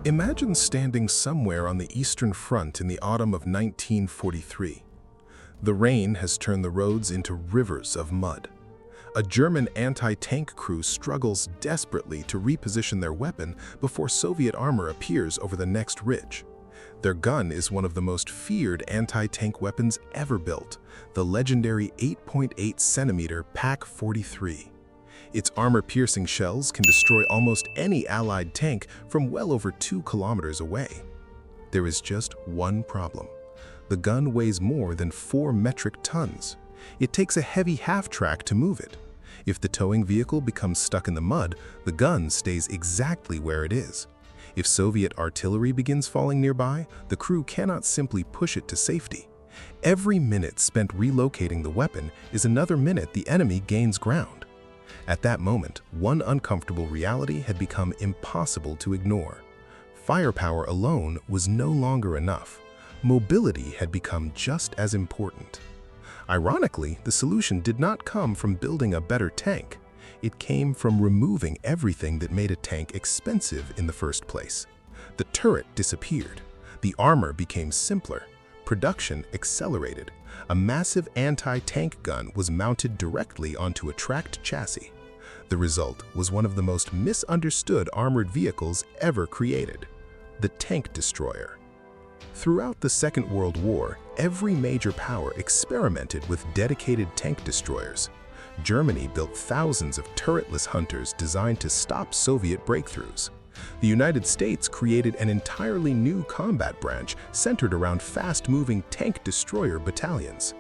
Imagine standing somewhere on the Eastern Front in the autumn of 1943. The rain has turned the roads into rivers of mud. A German anti-tank crew struggles desperately to reposition their weapon before Soviet armor appears over the next ridge. Their gun is one of the most feared anti-tank weapons ever built, the legendary 8.8-centimeter PaK-43. Its armor-piercing shells can destroy almost any Allied tank from well over 2 kilometers away. There is just one problem. The gun weighs more than 4 metric tons. It takes a heavy half-track to move it. If the towing vehicle becomes stuck in the mud, the gun stays exactly where it is. If Soviet artillery begins falling nearby, the crew cannot simply push it to safety. Every minute spent relocating the weapon is another minute the enemy gains ground. At that moment, one uncomfortable reality had become impossible to ignore. Firepower alone was no longer enough. Mobility had become just as important. Ironically, the solution did not come from building a better tank. It came from removing everything that made a tank expensive in the first place. The turret disappeared. The armor became simpler. Production accelerated. A massive anti-tank gun was mounted directly onto a tracked chassis. The result was one of the most misunderstood armored vehicles ever created, the tank destroyer. Throughout the Second World War, every major power experimented with dedicated tank destroyers. Germany built thousands of turretless hunters designed to stop Soviet breakthroughs. The United States created an entirely new combat branch centered around fast-moving tank destroyer battalions.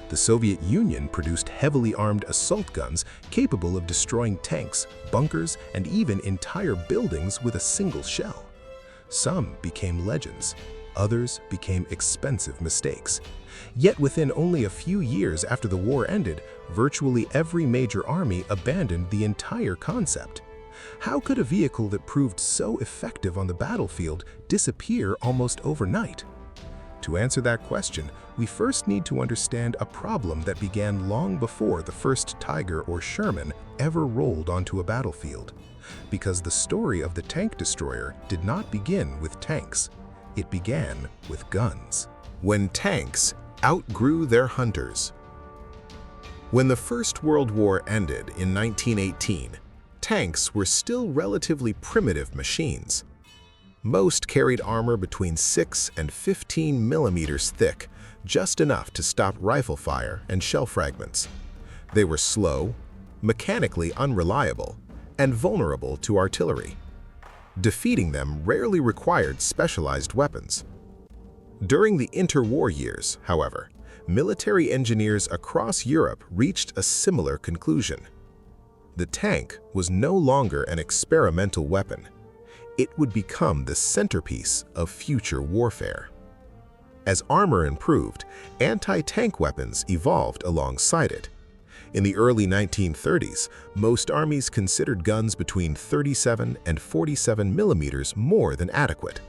The Soviet Union produced heavily armed assault guns capable of destroying tanks, bunkers, and even entire buildings with a single shell. Some became legends. Others became expensive mistakes. Yet within only a few years after the war ended, virtually every major army abandoned the entire concept. How could a vehicle that proved so effective on the battlefield disappear almost overnight? To answer that question, we first need to understand a problem that began long before the first Tiger or Sherman ever rolled onto a battlefield. Because the story of the tank destroyer did not begin with tanks. It began with guns. When tanks outgrew their hunters. When the First World War ended in 1918, tanks were still relatively primitive machines. Most carried armor between 6 and 15 millimeters thick, just enough to stop rifle fire and shell fragments. They were slow, mechanically unreliable, and vulnerable to artillery. Defeating them rarely required specialized weapons. During the interwar years, however, military engineers across Europe reached a similar conclusion. The tank was no longer an experimental weapon. It would become the centerpiece of future warfare. As armor improved, anti-tank weapons evolved alongside it. In the early 1930s, most armies considered guns between 37 and 47 millimeters more than adequate.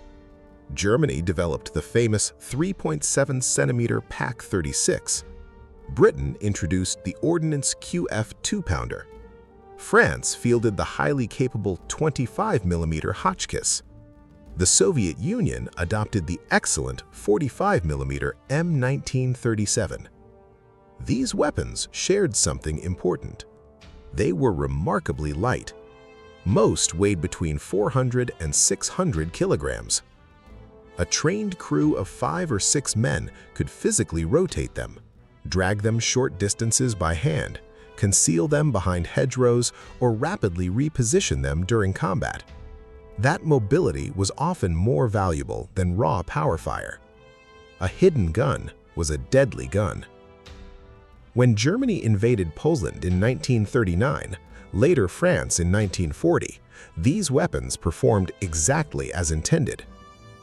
Germany developed the famous 3.7-centimeter PaK-36. Britain introduced the Ordnance QF 2-pounder. France fielded the highly capable 25mm Hotchkiss. The Soviet Union adopted the excellent 45mm M1937. These weapons shared something important. They were remarkably light. Most weighed between 400 and 600 kilograms. A trained crew of 5 or 6 men could physically rotate them, drag them short distances by hand, conceal them behind hedgerows, or rapidly reposition them during combat. That mobility was often more valuable than raw power fire. A hidden gun was a deadly gun. When Germany invaded Poland in 1939, later France in 1940, these weapons performed exactly as intended.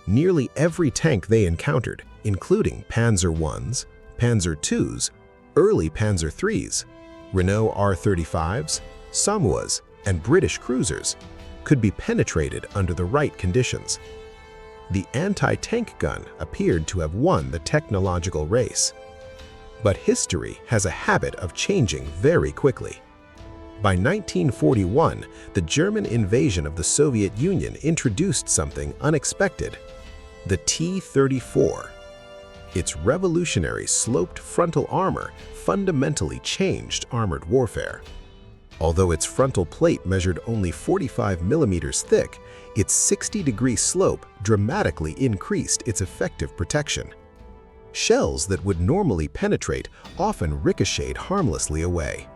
Nearly every tank they encountered, including Panzer Is, Panzer IIs, early Panzer IIIs, Renault R35s, Samuas, and British cruisers, could be penetrated under the right conditions. The anti-tank gun appeared to have won the technological race. But history has a habit of changing very quickly. By 1941, the German invasion of the Soviet Union introduced something unexpected: the T-34. Its revolutionary sloped frontal armor fundamentally changed armored warfare. Although its frontal plate measured only 45 millimeters thick, its 60-degree slope dramatically increased its effective protection. Shells that would normally penetrate often ricocheted harmlessly away.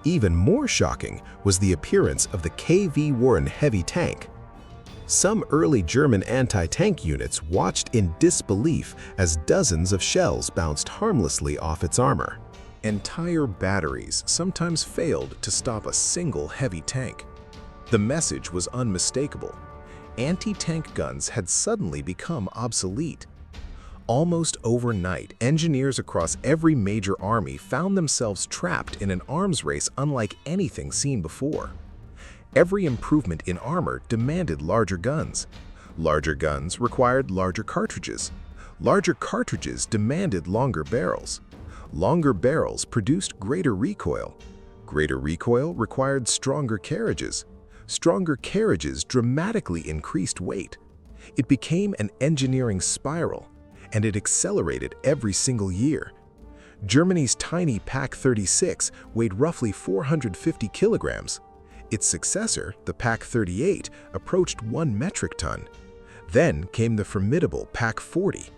Even more shocking was the appearance of the KV Warren heavy tank. Some early German anti-tank units watched in disbelief as dozens of shells bounced harmlessly off its armor. Entire batteries sometimes failed to stop a single heavy tank. The message was unmistakable. Anti-tank guns had suddenly become obsolete. Almost overnight, engineers across every major army found themselves trapped in an arms race unlike anything seen before. Every improvement in armor demanded larger guns. Larger guns required larger cartridges. Larger cartridges demanded longer barrels. Longer barrels produced greater recoil. Greater recoil required stronger carriages. Stronger carriages dramatically increased weight. It became an engineering spiral, and it accelerated every single year. Germany's tiny Pak-36 weighed roughly 450 kilograms. Its successor, the Pak-38, approached 1 metric ton. Then came the formidable Pak-40.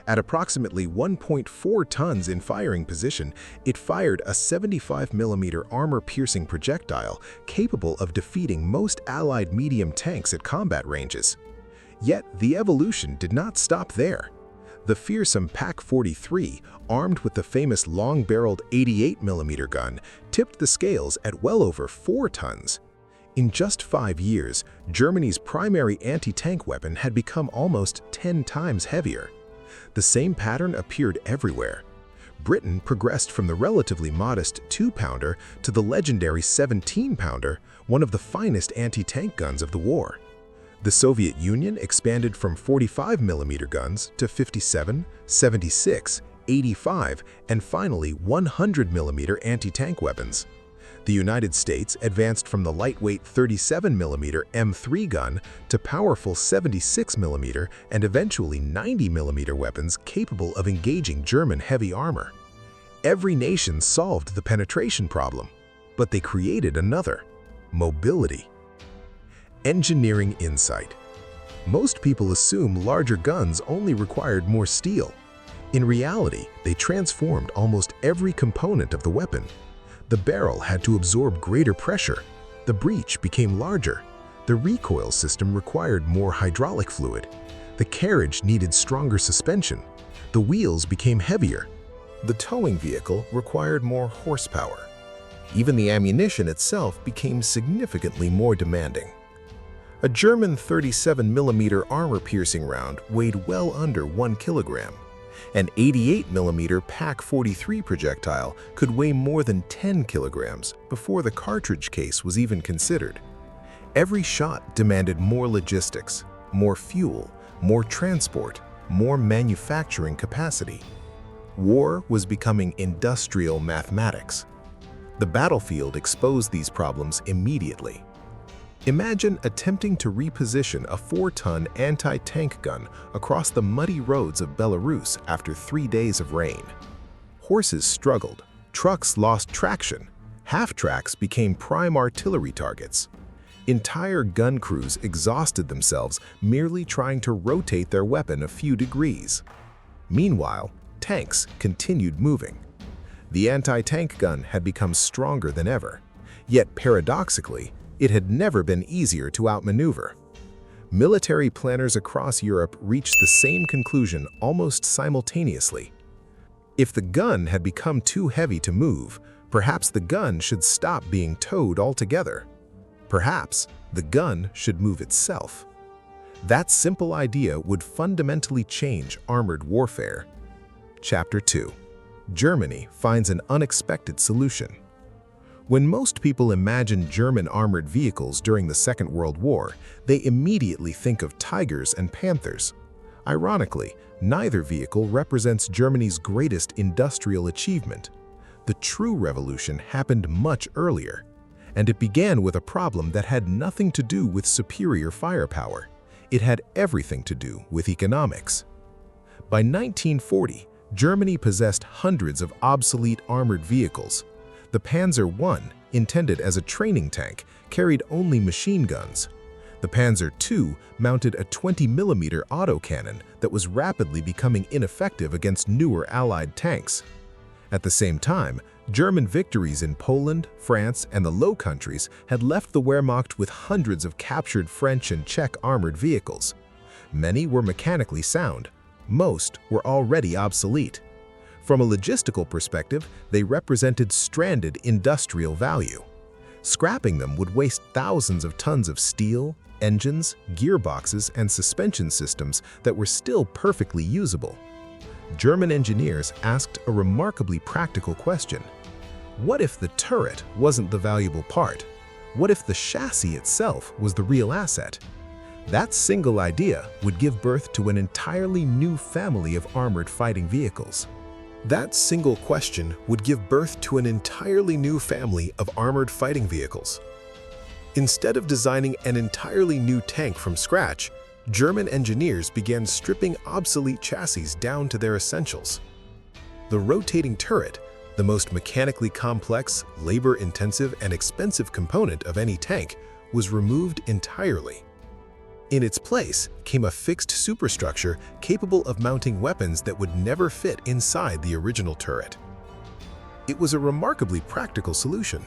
At approximately 1.4 tons in firing position, it fired a 75mm armor-piercing projectile capable of defeating most Allied medium tanks at combat ranges. Yet the evolution did not stop there. The fearsome Pak-43, armed with the famous long-barreled 88mm gun, tipped the scales at well over 4 tons. In just 5 years, Germany's primary anti-tank weapon had become almost 10 times heavier. The same pattern appeared everywhere. Britain progressed from the relatively modest 2-pounder to the legendary 17-pounder, one of the finest anti-tank guns of the war. The Soviet Union expanded from 45mm guns to 57, 76, 85, and finally 100mm anti-tank weapons. The United States advanced from the lightweight 37mm M3 gun to powerful 76mm and eventually 90mm weapons capable of engaging German heavy armor. Every nation solved the penetration problem, but they created another: mobility. Engineering insight. Most people assume larger guns only required more steel. In reality, they transformed almost every component of the weapon. The barrel had to absorb greater pressure. The breech became larger. The recoil system required more hydraulic fluid. The carriage needed stronger suspension. The wheels became heavier. The towing vehicle required more horsepower. Even the ammunition itself became significantly more demanding. A German 37mm armor-piercing round weighed well under 1 kilogram. An 88mm Pak-43 projectile could weigh more than 10 kilograms before the cartridge case was even considered. Every shot demanded more logistics, more fuel, more transport, more manufacturing capacity. War was becoming industrial mathematics. The battlefield exposed these problems immediately. Imagine attempting to reposition a 4-ton anti-tank gun across the muddy roads of Belarus after 3 days of rain. Horses struggled, trucks lost traction, half-tracks became prime artillery targets. Entire gun crews exhausted themselves merely trying to rotate their weapon a few degrees. Meanwhile, tanks continued moving. The anti-tank gun had become stronger than ever, yet paradoxically, it had never been easier to outmaneuver. Military planners across Europe reached the same conclusion almost simultaneously. If the gun had become too heavy to move, perhaps the gun should stop being towed altogether. Perhaps the gun should move itself. That simple idea would fundamentally change armored warfare. Chapter 2. Germany finds an unexpected solution. When most people imagine German armored vehicles during the Second World War, they immediately think of Tigers and Panthers. Ironically, neither vehicle represents Germany's greatest industrial achievement. The true revolution happened much earlier. And it began with a problem that had nothing to do with superior firepower. It had everything to do with economics. By 1940, Germany possessed hundreds of obsolete armored vehicles. The Panzer I, intended as a training tank, carried only machine guns. The Panzer II mounted a 20mm autocannon that was rapidly becoming ineffective against newer Allied tanks. At the same time, German victories in Poland, France, and the Low Countries had left the Wehrmacht with hundreds of captured French and Czech armored vehicles. Many were mechanically sound. Most were already obsolete. From a logistical perspective, they represented stranded industrial value. Scrapping them would waste thousands of tons of steel, engines, gearboxes, and suspension systems that were still perfectly usable. German engineers asked a remarkably practical question. What if the turret wasn't the valuable part? What if the chassis itself was the real asset? That single idea would give birth to an entirely new family of armored fighting vehicles. That single question would give birth to an entirely new family of armored fighting vehicles. Instead of designing an entirely new tank from scratch, German engineers began stripping obsolete chassis down to their essentials. The rotating turret, the most mechanically complex, labor-intensive, and expensive component of any tank, was removed entirely. In its place came a fixed superstructure capable of mounting weapons that would never fit inside the original turret. It was a remarkably practical solution.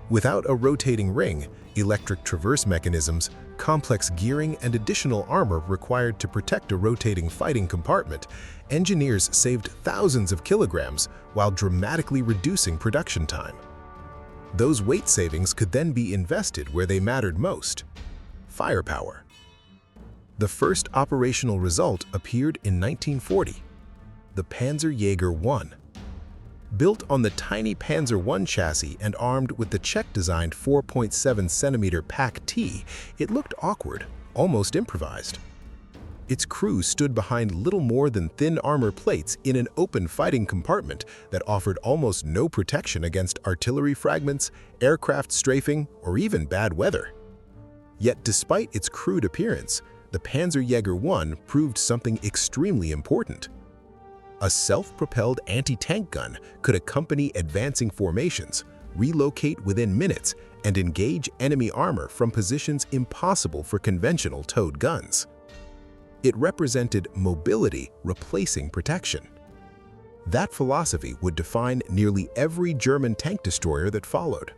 Without a rotating ring, electric traverse mechanisms, complex gearing, and additional armor required to protect a rotating fighting compartment, engineers saved thousands of kilograms while dramatically reducing production time. Those weight savings could then be invested where they mattered most: firepower. The first operational result appeared in 1940, the Panzerjäger I. Built on the tiny Panzer I chassis and armed with the Czech-designed 4.7cm Pak-T, it looked awkward, almost improvised. Its crew stood behind little more than thin armor plates in an open fighting compartment that offered almost no protection against artillery fragments, aircraft strafing, or even bad weather. Yet despite its crude appearance, the Panzerjäger I proved something extremely important. A self-propelled anti-tank gun could accompany advancing formations, relocate within minutes, and engage enemy armor from positions impossible for conventional towed guns. It represented mobility replacing protection. That philosophy would define nearly every German tank destroyer that followed.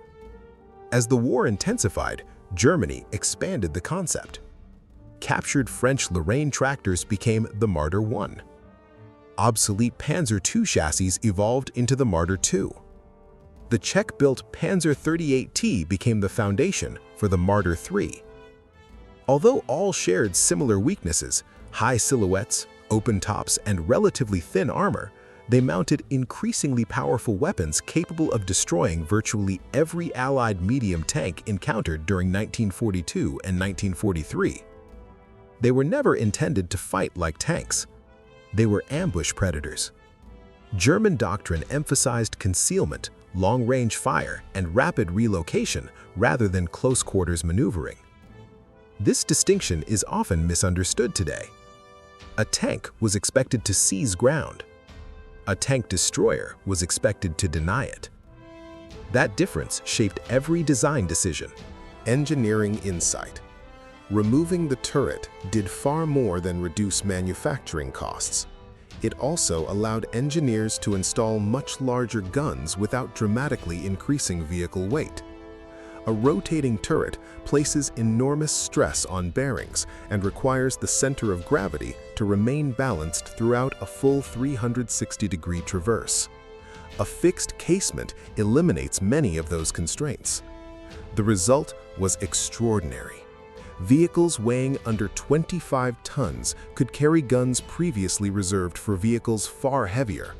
As the war intensified, Germany expanded the concept. Captured French Lorraine tractors became the Marder I. Obsolete Panzer II chassis evolved into the Marder II. The Czech-built Panzer 38T became the foundation for the Marder III. Although all shared similar weaknesses, high silhouettes, open tops, and relatively thin armor, they mounted increasingly powerful weapons capable of destroying virtually every Allied medium tank encountered during 1942 and 1943. They were never intended to fight like tanks. They were ambush predators. German doctrine emphasized concealment, long-range fire, and rapid relocation rather than close-quarters maneuvering. This distinction is often misunderstood today. A tank was expected to seize ground. A tank destroyer was expected to deny it. That difference shaped every design decision. Engineering insight. Removing the turret did far more than reduce manufacturing costs. It also allowed engineers to install much larger guns without dramatically increasing vehicle weight. A rotating turret places enormous stress on bearings and requires the center of gravity to remain balanced throughout a full 360-degree traverse. A fixed casement eliminates many of those constraints. The result was extraordinary. Vehicles weighing under 25 tons could carry guns previously reserved for vehicles far heavier.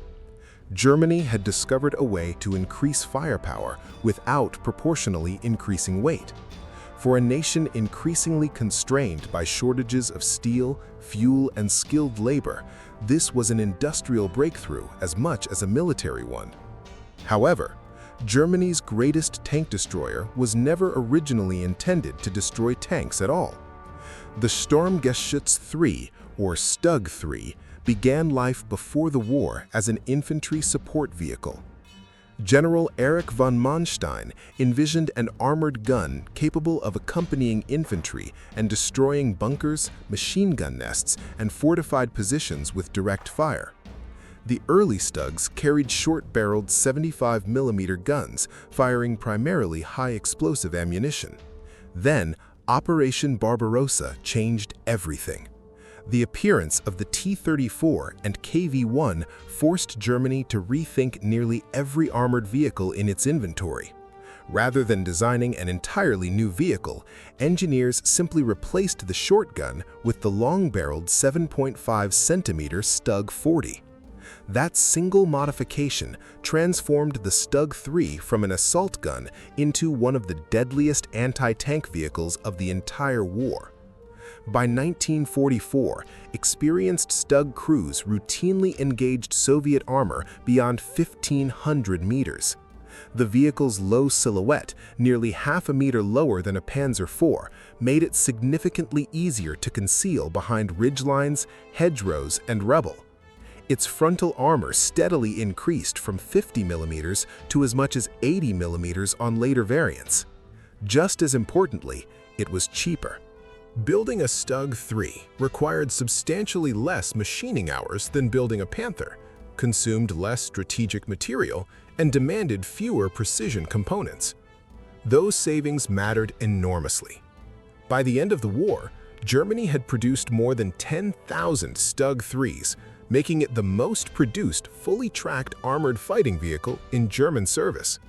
Germany had discovered a way to increase firepower without proportionally increasing weight. For a nation increasingly constrained by shortages of steel, fuel, and skilled labor, this was an industrial breakthrough as much as a military one. However, Germany's greatest tank destroyer was never originally intended to destroy tanks at all. The Sturmgeschütz III, or StuG III, began life before the war as an infantry support vehicle. General Erich von Manstein envisioned an armored gun capable of accompanying infantry and destroying bunkers, machine gun nests, and fortified positions with direct fire. The early StuGs carried short-barreled 75mm guns, firing primarily high-explosive ammunition. Then, Operation Barbarossa changed everything. The appearance of the T-34 and KV-1 forced Germany to rethink nearly every armored vehicle in its inventory. Rather than designing an entirely new vehicle, engineers simply replaced the short gun with the long-barreled 7.5cm StuG 40. That single modification transformed the StuG III from an assault gun into one of the deadliest anti-tank vehicles of the entire war. By 1944, experienced StuG crews routinely engaged Soviet armor beyond 1,500 meters. The vehicle's low silhouette, nearly half a meter lower than a Panzer IV, made it significantly easier to conceal behind ridgelines, hedgerows, and rubble. Its frontal armor steadily increased from 50mm to as much as 80mm on later variants. Just as importantly, it was cheaper. Building a StuG III required substantially less machining hours than building a Panther, consumed less strategic material, and demanded fewer precision components. Those savings mattered enormously. By the end of the war, Germany had produced more than 10,000 StuG IIIs, making it the most produced fully tracked armored fighting vehicle in German service.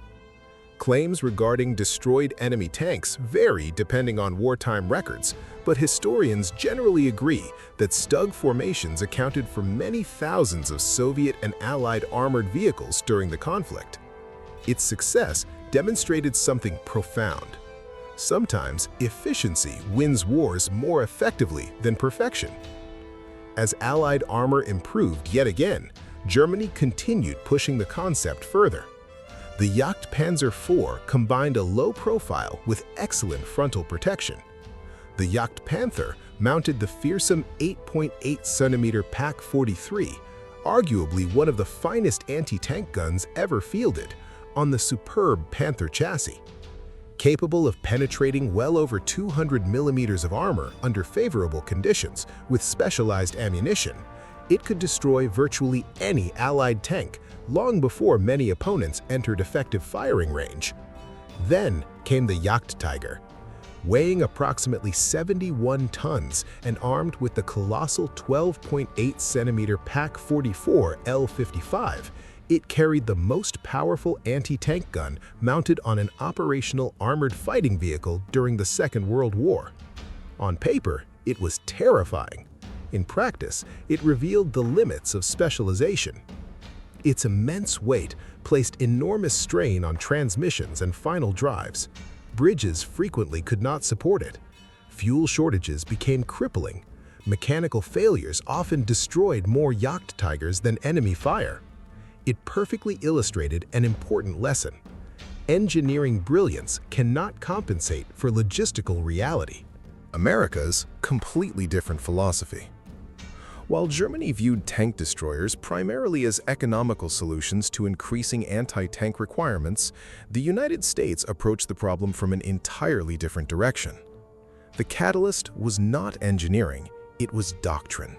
Claims regarding destroyed enemy tanks vary depending on wartime records, but historians generally agree that StuG formations accounted for many thousands of Soviet and Allied armored vehicles during the conflict. Its success demonstrated something profound. Sometimes efficiency wins wars more effectively than perfection. As Allied armor improved yet again, Germany continued pushing the concept further. The Jagdpanzer IV combined a low profile with excellent frontal protection. The Jagdpanther mounted the fearsome 8.8cm Pak 43, arguably one of the finest anti-tank guns ever fielded, on the superb Panther chassis. Capable of penetrating well over 200mm of armor under favorable conditions with specialized ammunition, it could destroy virtually any Allied tank long before many opponents entered effective firing range. Then came the Jagdtiger. Weighing approximately 71 tons and armed with the colossal 12.8cm Pak 44 L55, it carried the most powerful anti-tank gun mounted on an operational armored fighting vehicle during the Second World War. On paper, it was terrifying. In practice, it revealed the limits of specialization. Its immense weight placed enormous strain on transmissions and final drives. Bridges frequently could not support it. Fuel shortages became crippling. Mechanical failures often destroyed more Jagdtigers than enemy fire. It perfectly illustrated an important lesson. Engineering brilliance cannot compensate for logistical reality. America's completely different philosophy. While Germany viewed tank destroyers primarily as economical solutions to increasing anti-tank requirements, the United States approached the problem from an entirely different direction. The catalyst was not engineering, it was doctrine.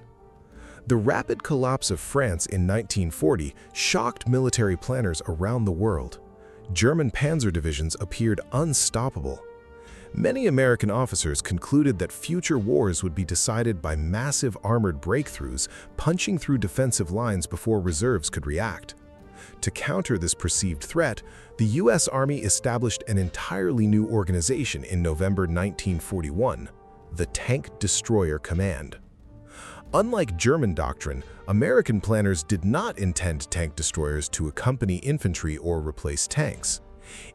The rapid collapse of France in 1940 shocked military planners around the world. German panzer divisions appeared unstoppable. Many American officers concluded that future wars would be decided by massive armored breakthroughs punching through defensive lines before reserves could react. To counter this perceived threat, the U.S. Army established an entirely new organization in November 1941, the Tank Destroyer Command. Unlike German doctrine, American planners did not intend tank destroyers to accompany infantry or replace tanks.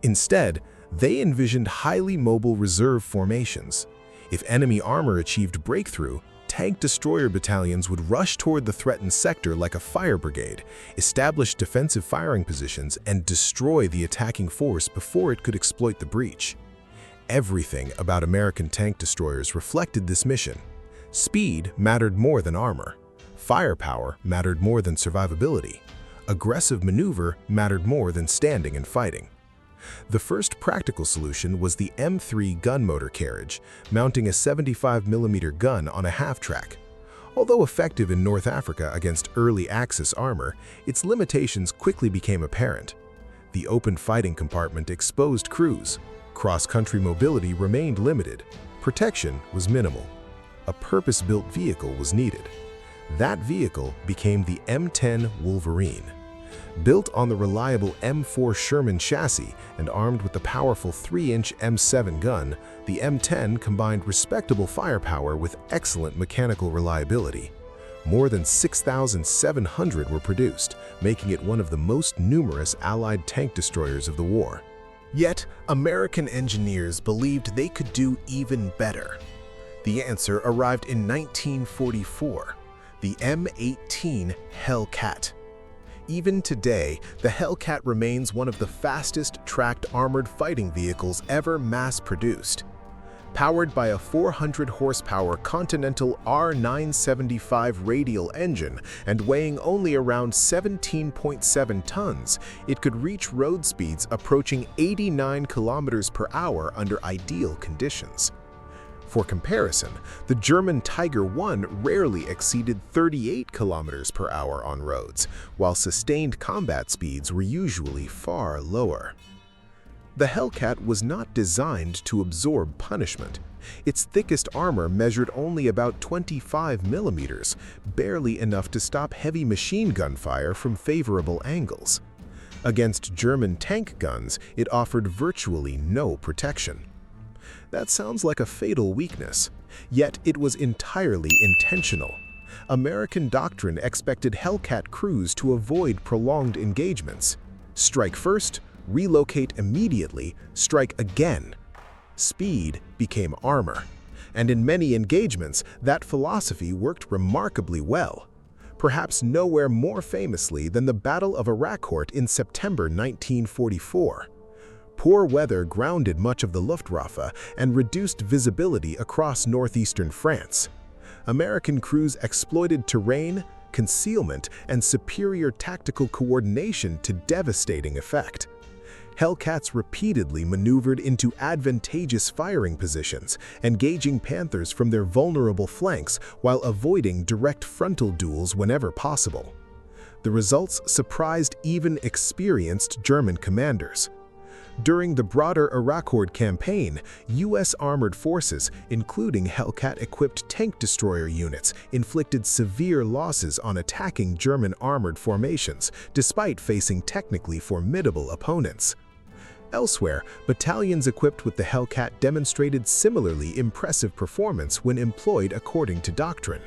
Instead, they envisioned highly mobile reserve formations. If enemy armor achieved breakthrough, tank destroyer battalions would rush toward the threatened sector like a fire brigade, establish defensive firing positions, and destroy the attacking force before it could exploit the breach. Everything about American tank destroyers reflected this mission. Speed mattered more than armor. Firepower mattered more than survivability. Aggressive maneuver mattered more than standing and fighting. The first practical solution was the M3 gun motor carriage, mounting a 75mm gun on a half-track. Although effective in North Africa against early Axis armor, its limitations quickly became apparent. The open fighting compartment exposed crews. Cross-country mobility remained limited. Protection was minimal. A purpose-built vehicle was needed. That vehicle became the M10 Wolverine. Built on the reliable M4 Sherman chassis and armed with the powerful 3-inch M7 gun, the M10 combined respectable firepower with excellent mechanical reliability. More than 6,700 were produced, making it one of the most numerous Allied tank destroyers of the war. Yet, American engineers believed they could do even better. The answer arrived in 1944, the M18 Hellcat. Even today, the Hellcat remains one of the fastest tracked armored fighting vehicles ever mass-produced. Powered by a 400-horsepower Continental R975 radial engine and weighing only around 17.7 tons, it could reach road speeds approaching 89 kilometers per hour under ideal conditions. For comparison, the German Tiger I rarely exceeded 38 kilometers per hour on roads, while sustained combat speeds were usually far lower. The Hellcat was not designed to absorb punishment. Its thickest armor measured only about 25 millimeters, barely enough to stop heavy machine gun fire from favorable angles. Against German tank guns, it offered virtually no protection. That sounds like a fatal weakness, yet it was entirely intentional. American doctrine expected Hellcat crews to avoid prolonged engagements. Strike first, relocate immediately, strike again. Speed became armor, and in many engagements, that philosophy worked remarkably well. Perhaps nowhere more famously than the Battle of Aracourt in September 1944. Poor weather grounded much of the Luftwaffe and reduced visibility across northeastern France. American crews exploited terrain, concealment, and superior tactical coordination to devastating effect. Hellcats repeatedly maneuvered into advantageous firing positions, engaging Panthers from their vulnerable flanks while avoiding direct frontal duels whenever possible. The results surprised even experienced German commanders. During the broader Aracourt campaign, U.S. armored forces, including Hellcat-equipped tank destroyer units, inflicted severe losses on attacking German armored formations, despite facing technically formidable opponents. Elsewhere, battalions equipped with the Hellcat demonstrated similarly impressive performance when employed according to doctrine.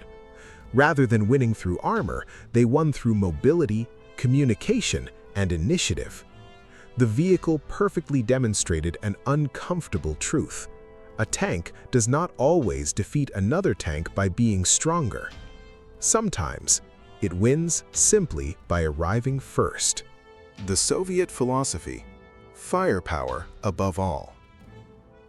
Rather than winning through armor, they won through mobility, communication, and initiative. The vehicle perfectly demonstrated an uncomfortable truth. A tank does not always defeat another tank by being stronger. Sometimes, it wins simply by arriving first. The Soviet philosophy: firepower above all.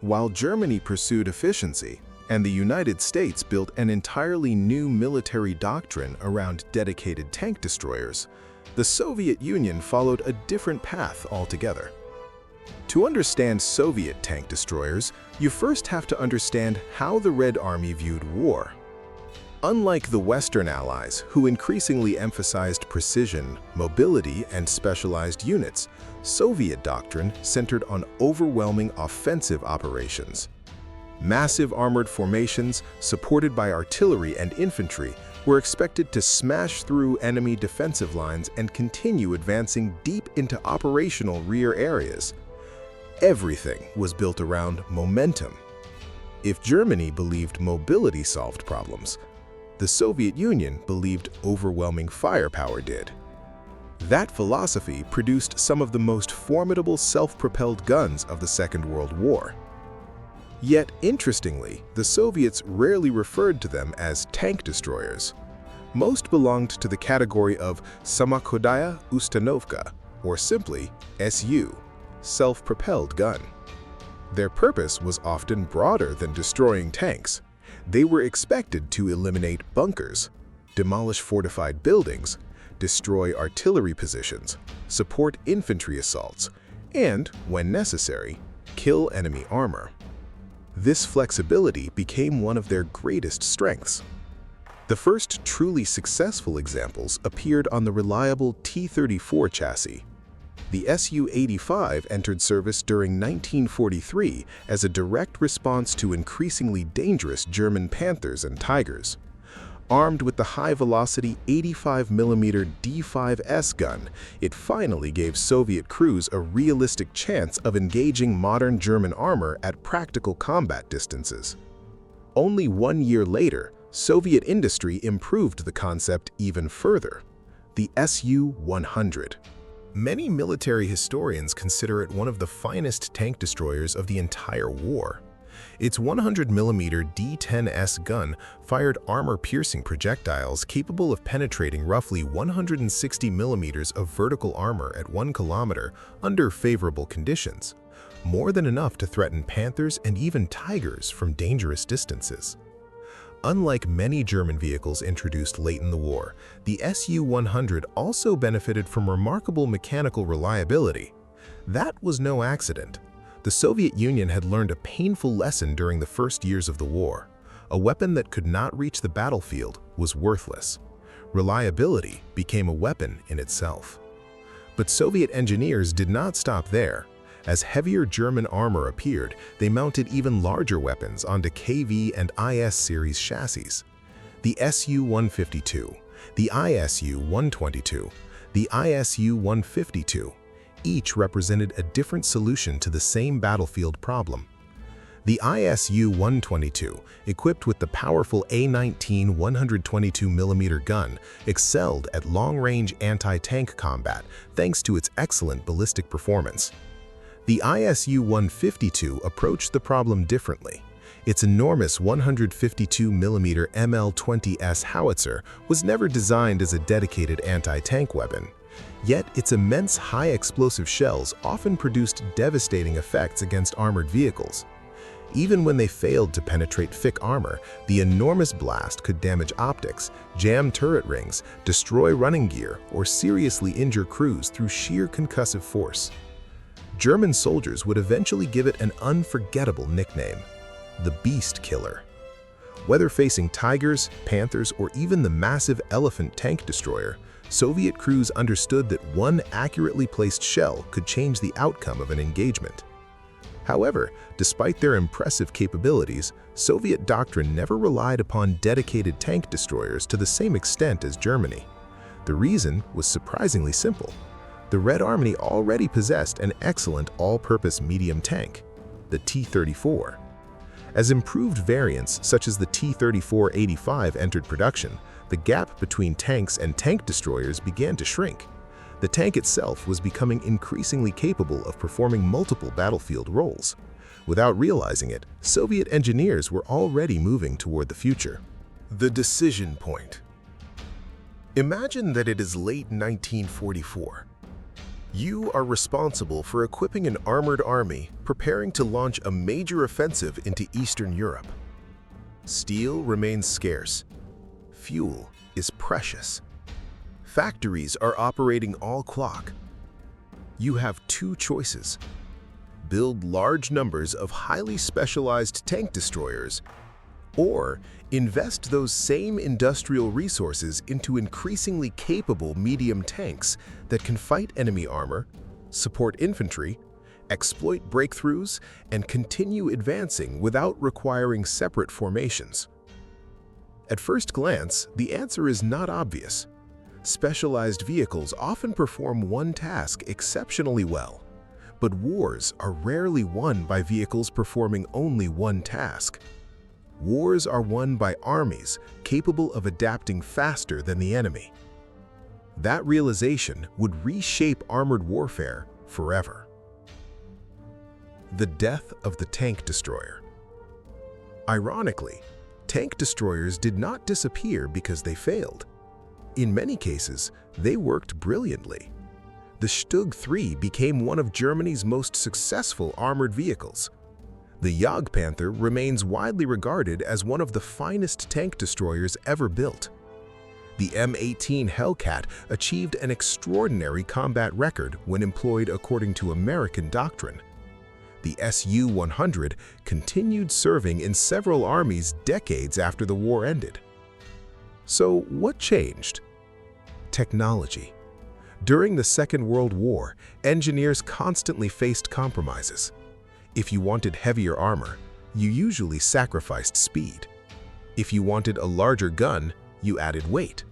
While Germany pursued efficiency, and the United States built an entirely new military doctrine around dedicated tank destroyers, the Soviet Union followed a different path altogether. To understand Soviet tank destroyers, you first have to understand how the Red Army viewed war. Unlike the Western Allies, who increasingly emphasized precision, mobility, and specialized units, Soviet doctrine centered on overwhelming offensive operations. Massive armored formations, supported by artillery and infantry, were expected to smash through enemy defensive lines and continue advancing deep into operational rear areas. Everything was built around momentum. If Germany believed mobility solved problems, the Soviet Union believed overwhelming firepower did. That philosophy produced some of the most formidable self-propelled guns of the Second World War. Yet, interestingly, the Soviets rarely referred to them as tank destroyers. Most belonged to the category of Samochodaya Ustanovka, or simply SU, self-propelled gun. Their purpose was often broader than destroying tanks. They were expected to eliminate bunkers, demolish fortified buildings, destroy artillery positions, support infantry assaults, and, when necessary, kill enemy armor. This flexibility became one of their greatest strengths. The first truly successful examples appeared on the reliable T-34 chassis. The Su-85 entered service during 1943 as a direct response to increasingly dangerous German Panthers and Tigers. Armed with the high-velocity 85mm D5S gun, it finally gave Soviet crews a realistic chance of engaging modern German armor at practical combat distances. Only 1 year later, Soviet industry improved the concept even further: the Su-100. Many military historians consider it one of the finest tank destroyers of the entire war. Its 100mm D10S gun fired armor-piercing projectiles capable of penetrating roughly 160mm of vertical armor at 1 kilometer under favorable conditions, more than enough to threaten Panthers and even Tigers from dangerous distances. Unlike many German vehicles introduced late in the war, the Su-100 also benefited from remarkable mechanical reliability. That was no accident. The Soviet Union had learned a painful lesson during the first years of the war. A weapon that could not reach the battlefield was worthless. Reliability became a weapon in itself. But Soviet engineers did not stop there. As heavier German armor appeared, they mounted even larger weapons onto KV and IS series chassis. The Su-152, the ISU-122, the ISU-152, each represented a different solution to the same battlefield problem. The ISU-122, equipped with the powerful A-19 122mm gun, excelled at long-range anti-tank combat thanks to its excellent ballistic performance. The ISU-152 approached the problem differently. Its enormous 152mm ML-20S howitzer was never designed as a dedicated anti-tank weapon. Yet its immense high-explosive shells often produced devastating effects against armored vehicles. Even when they failed to penetrate thick armor, the enormous blast could damage optics, jam turret rings, destroy running gear, or seriously injure crews through sheer concussive force. German soldiers would eventually give it an unforgettable nickname: the Beast Killer. Whether facing Tigers, Panthers, or even the massive Elephant tank destroyer, Soviet crews understood that one accurately placed shell could change the outcome of an engagement. However, despite their impressive capabilities, Soviet doctrine never relied upon dedicated tank destroyers to the same extent as Germany. The reason was surprisingly simple. The Red Army already possessed an excellent all-purpose medium tank, the T-34. As improved variants such as the T-34-85 entered production, the gap between tanks and tank destroyers began to shrink. The tank itself was becoming increasingly capable of performing multiple battlefield roles. Without realizing it, Soviet engineers were already moving toward the future. The decision point. Imagine that it is late 1944. You are responsible for equipping an armored army preparing to launch a major offensive into Eastern Europe. Steel remains scarce. Fuel is precious. Factories are operating all clock. You have two choices: build large numbers of highly specialized tank destroyers, or invest those same industrial resources into increasingly capable medium tanks that can fight enemy armor, support infantry, exploit breakthroughs, and continue advancing without requiring separate formations. At first glance, the answer is not obvious. Specialized vehicles often perform one task exceptionally well, but wars are rarely won by vehicles performing only one task. Wars are won by armies capable of adapting faster than the enemy. That realization would reshape armored warfare forever. The death of the tank destroyer. Ironically, tank destroyers did not disappear because they failed. In many cases, they worked brilliantly. The StuG III became one of Germany's most successful armored vehicles. The Jagdpanther remains widely regarded as one of the finest tank destroyers ever built. The M18 Hellcat achieved an extraordinary combat record when employed according to American doctrine. The SU-100 continued serving in several armies decades after the war ended. So what changed? Technology. During the Second World War, engineers constantly faced compromises. If you wanted heavier armor, you usually sacrificed speed. If you wanted a larger gun, you added weight.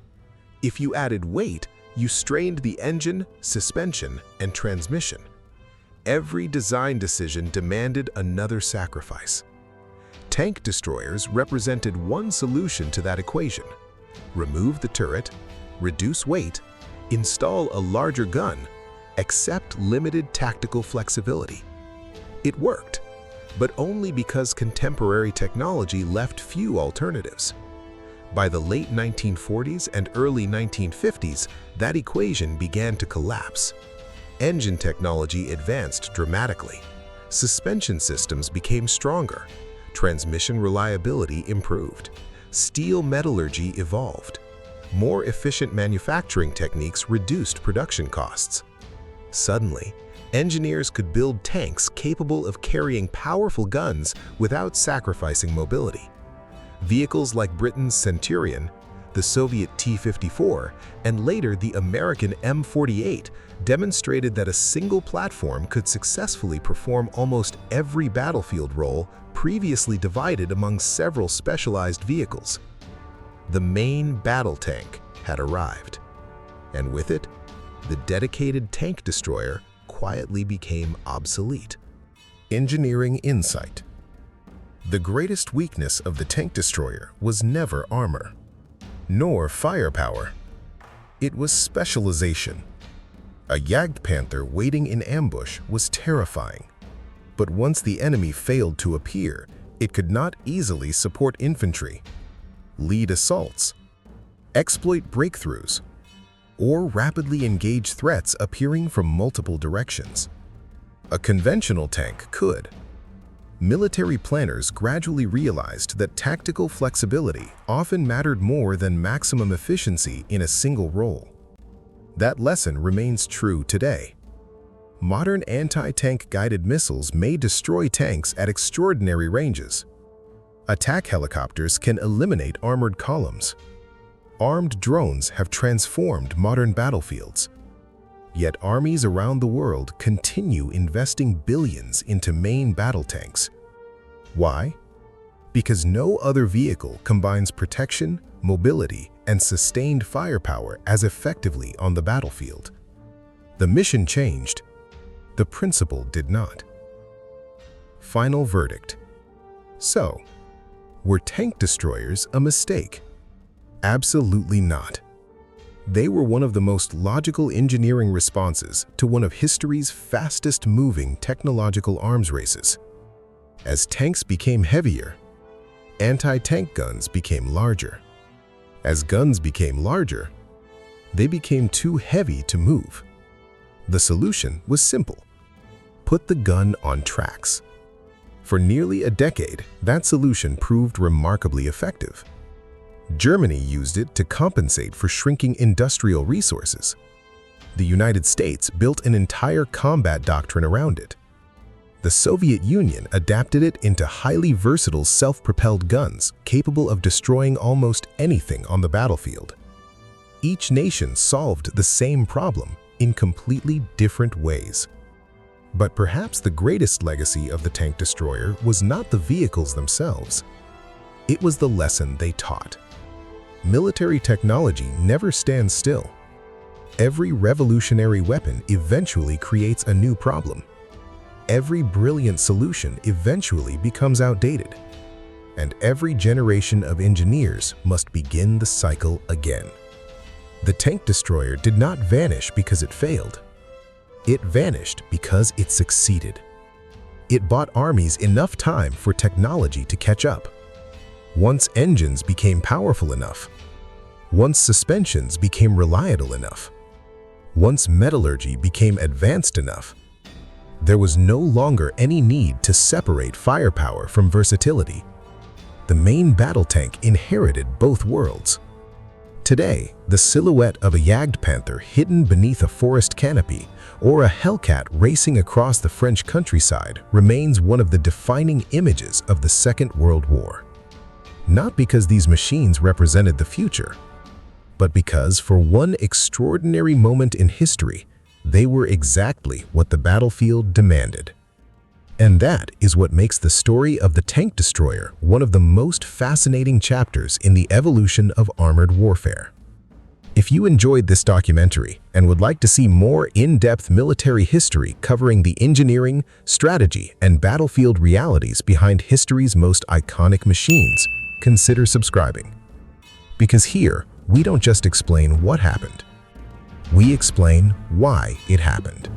If you added weight, you strained the engine, suspension, and transmission. Every design decision demanded another sacrifice. Tank destroyers represented one solution to that equation: remove the turret, reduce weight, install a larger gun, accept limited tactical flexibility. It worked, but only because contemporary technology left few alternatives. By the late 1940s and early 1950s, that equation began to collapse. Engine technology advanced dramatically. Suspension systems became stronger. Transmission reliability improved. Steel metallurgy evolved. More efficient manufacturing techniques reduced production costs. Suddenly, engineers could build tanks capable of carrying powerful guns without sacrificing mobility. Vehicles like Britain's Centurion, the Soviet T-54, and later the American M48 demonstrated that a single platform could successfully perform almost every battlefield role previously divided among several specialized vehicles. The main battle tank had arrived, and with it, the dedicated tank destroyer quietly became obsolete. Engineering insight. The greatest weakness of the tank destroyer was never armor, nor firepower. It was specialization. A Jagdpanther waiting in ambush was terrifying, but once the enemy failed to appear, it could not easily support infantry, lead assaults, exploit breakthroughs, or rapidly engage threats appearing from multiple directions. A conventional tank could. Military planners gradually realized that tactical flexibility often mattered more than maximum efficiency in a single role. That lesson remains true today. Modern anti-tank guided missiles may destroy tanks at extraordinary ranges. Attack helicopters can eliminate armored columns. Armed drones have transformed modern battlefields. Yet armies around the world continue investing billions into main battle tanks. Why? Because no other vehicle combines protection, mobility, and sustained firepower as effectively on the battlefield. The mission changed. The principle did not. Final verdict. So, were tank destroyers a mistake? Absolutely not. They were one of the most logical engineering responses to one of history's fastest-moving technological arms races. As tanks became heavier, anti-tank guns became larger. As guns became larger, they became too heavy to move. The solution was simple: put the gun on tracks. For nearly a decade, that solution proved remarkably effective. Germany used it to compensate for shrinking industrial resources. The United States built an entire combat doctrine around it. The Soviet Union adapted it into highly versatile self-propelled guns capable of destroying almost anything on the battlefield. Each nation solved the same problem in completely different ways. But perhaps the greatest legacy of the tank destroyer was not the vehicles themselves. It was the lesson they taught. Military technology never stands still. Every revolutionary weapon eventually creates a new problem. Every brilliant solution eventually becomes outdated. And every generation of engineers must begin the cycle again. The tank destroyer did not vanish because it failed. It vanished because it succeeded. It bought armies enough time for technology to catch up. Once engines became powerful enough, once suspensions became reliable enough, once metallurgy became advanced enough, there was no longer any need to separate firepower from versatility. The main battle tank inherited both worlds. Today, the silhouette of a Jagdpanther hidden beneath a forest canopy or a Hellcat racing across the French countryside remains one of the defining images of the Second World War. Not because these machines represented the future, but because for one extraordinary moment in history, they were exactly what the battlefield demanded. And that is what makes the story of the tank destroyer one of the most fascinating chapters in the evolution of armored warfare. If you enjoyed this documentary and would like to see more in-depth military history covering the engineering, strategy, and battlefield realities behind history's most iconic machines, consider subscribing. Because here, we don't just explain what happened, we explain why it happened.